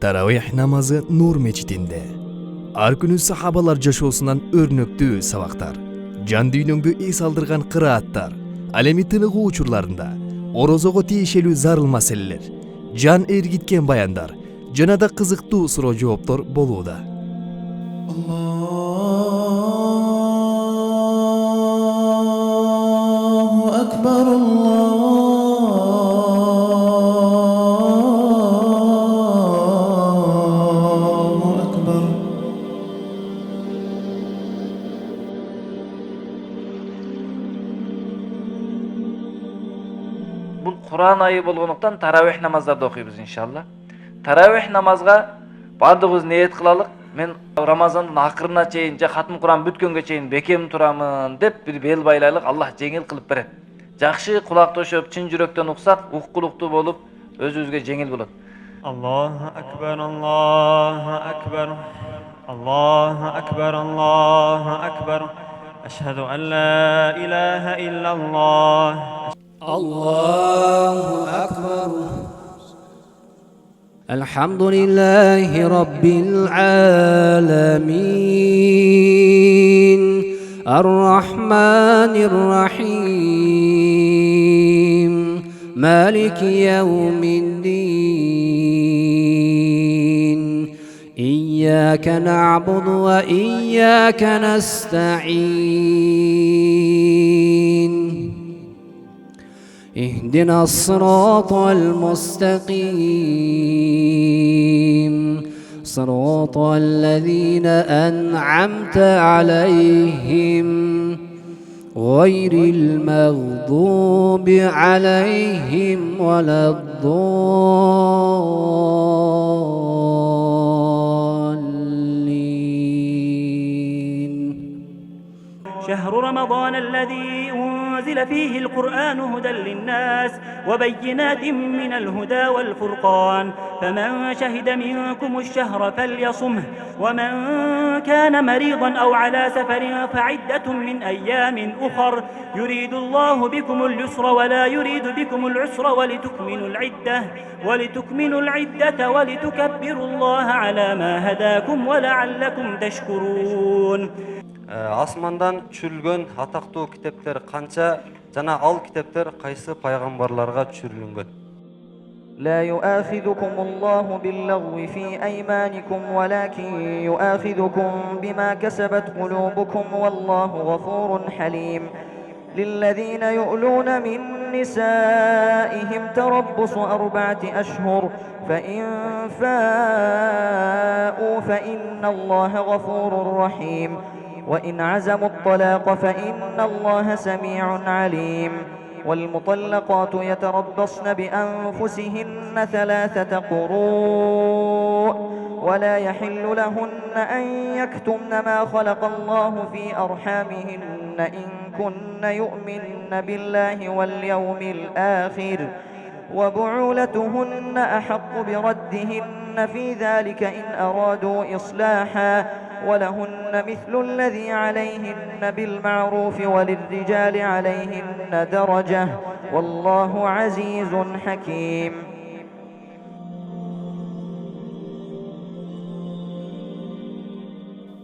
Taravih namazı Nur mecitinde. Ар күнү сахабалар жашоосунан өрнөктүү сабактар, жан дүйнөңдү эс алдырган кырааттар, ал эми тыныгуу учурларында орозого тиешелүү зарыл маселелер, жан эргиткен баяндар жана да кызыктуу суроо жооптор болууда. Allahu akbar, Allahu akbar. Бұл Құран айы болгондуктан таравих намаздарды окуйбуз иншалла. Таравих намазга бардыгыбыз ниет кылалык. Мен Рамазандын акырына чейин же хатым Құран бүткөнгө чейин бекем турамын деп бир бел байлайлык. Аллах жеңил кылып берет. Жакшы кулак тошоп, чын жүрөктөн уксак, уккулуктуу болуп, өзүбүзгө жеңил болот. Allahu akbar, Allahu akbar, Allahu akbar, Allahu akbar. Ashhadu an la ilaha illallah. Allahu akbar. Alhamdulillahi rabbil alamin. Ar-Rahmanir Rahim. Maliki yawmiddin. İyyâke na'budu ve iyyâke nesta'in. اهدنا الصراط المستقيم صراط الذين أنعمت عليهم غير المغضوب عليهم ولا الضالين. شهر رمضان الذي أنزل فيه القرآن هدى للناس وبينات من الهدى والفرقان فمن شهد منكم الشهر فليصمه ومن كان مريضا أو على سفر فعدة من أيام أخر يريد الله بكم اليسر ولا يريد بكم العسر ولتكملوا العدة ولتكبروا الله على ما هداكم ولعلكم تشكرون. Асмандан түшүрүлгөн атактуу китептер канча жана ал китептер кайсы пайгамбарларга түшүрүлгөн? لا يؤاخذكم الله باللغو في أيمانكم ولكن يؤاخذكم بما كسبت قلوبكم والله غفور حليم. للذين يؤلون من نسائهم تربص 4 أشهر فإن فاءوا فإن الله غفور رحيم وإن عزموا الطلاق فإن الله سميع عليم. والمطلقات يتربصن بأنفسهن 3 قروء ولا يحل لهن أن يكتمن ما خلق الله في أرحامهن إن كن يؤمن بالله واليوم الآخر وبعولتهن أحق بردهن في ذلك إن أرادوا إصلاحا ولهن مثل الذي عليهن بالمعروف وللرجال عليهن درجة والله عزيز حكيم.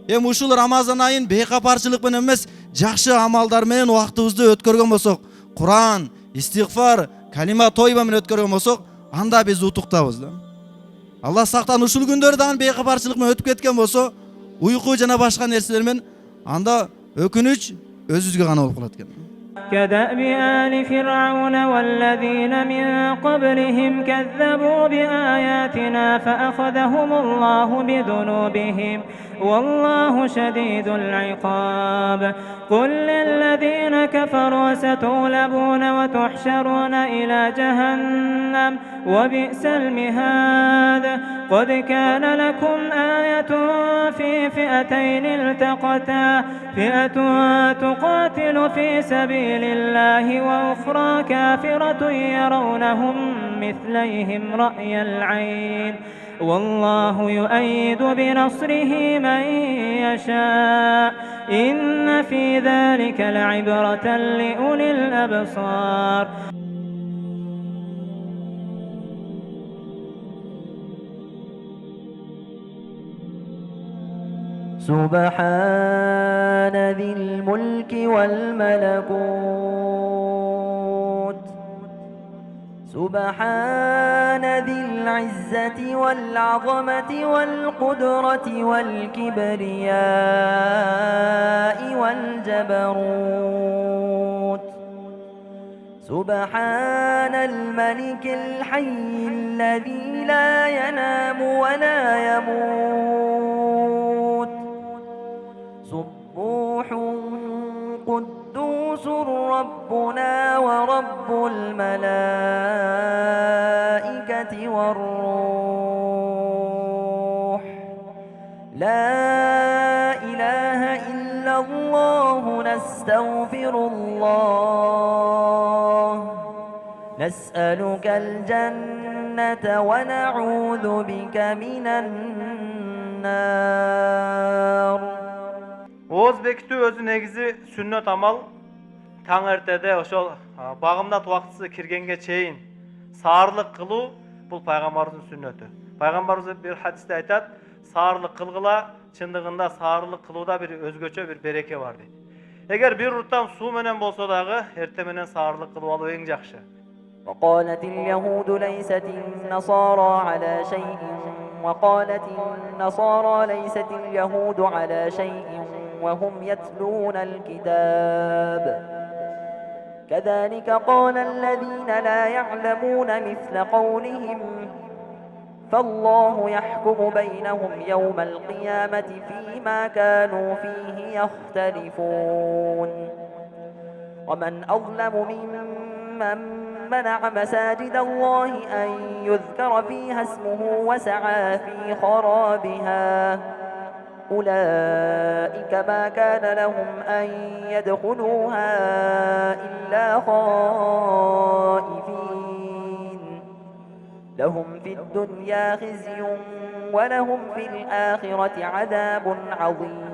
Ушул Рамазан айын бейкапарчылык менен эмес, жакшы амалдар менен убактыбызды өткөргөн болсок, Куран, истигфар, калима тойба менен өткөргөн болсок, анда биз утуктабыз да. Алла сактан ушул күндөрдө дагы бейкапарчылык менен өтүп кеткен болсо, уйку жана башка нерселер менен анда өкүнүч өзүбүзгө гана болуп калат экен. كدأب آل فرعون والذين من قبلهم كذبوا بآياتنا فأخذهم الله بذنوبهم والله شديد العقاب. قل للذين كفروا ستغلبون وتحشرون إلى جهنم وبئس المهاد. قد كان لكم آية في فئتين التقتا فئة تقاتل في سبيل الله وأخرى كافرة يرونهم مثليهم رأي العين والله يؤيد بنصره من يشاء إن في ذلك لعبرة لأولي الأبصار. سبحان ذي الملك والملكوت سبحان ذي العزة والعظمة والقدرة والكبرياء والجبروت سبحان الملك الحي الذي لا ينام ولا يموت سبوح قدوس ربنا ورب الملائكة والروح لا إله إلا الله نستغفر الله نسألك الجنة ونعوذ بك من النار. Оз бекитүү өзү негизи сүннөт амал. Таң эртеде ошол багымдат убактысы киргенге чейин саарлык кылуу бул пайгамбардын сүннөтү. Пайгамбарыбыз бир хадисте айтат, саарлык кылгыла, чындыгында саарлык кылууда бир өзгөчө бир береке бар дейт. Эгер бир уртам суу менен болсо дагы эрте менен саарлык кылып алуу эң жакшы. وقالت اليهود ليست النصارى على شيء وقالت النصارى ليست اليهود على شيء وهم يتلون الكتاب كذلك قال الذين لا يعلمون مثل قولهم فالله يحكم بينهم يوم القيامة فيما كانوا فيه يختلفون ومن أظلم ممن منع مساجد الله أن يذكر فيها اسمه وسعى في خرابها أولئك ما كان لهم أن يدخلوها إلا خائفين لهم في الدنيا خزي ولهم في الآخرة عذاب عظيم.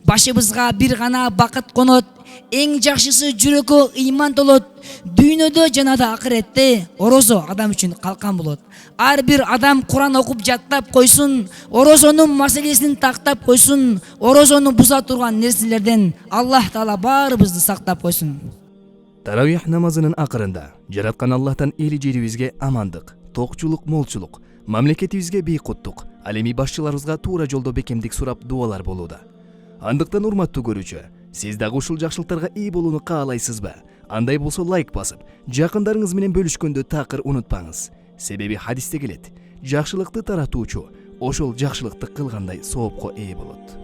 Başımızga bir gana bakıt konot, en жақшысы жүрөккө ыйман толот. Дүйнөдө жана да акыретте орозо адам үчүн калкан болот. Ар бир адам Куран окуп жаттап койсун, орозонун маселесин тактап койсун, орозону буза турган нерселерден Аллах Таала баарыбызды сактап койсун. Таравих намазынын акырында жараткан Аллахтан эли жерибизге амандык, токчулук, молчулук, мамлекетибизге бейкуттук, ал эми башчыларыбызга туура жолдо бекемдик сурап дуалар болууда. Андыктан урматтуу көрүүчү, сиз дагы ушул жакшылыктарга ээ болууну каалайсызбы? Андай болсо лайк басып, жакындарыңыз менен бөлүшкөндө такыр унутпаңыз. Себеби хадисте келет, жакшылыкты таратуучу ошол жакшылыкты кылгандай соопко ээ болот.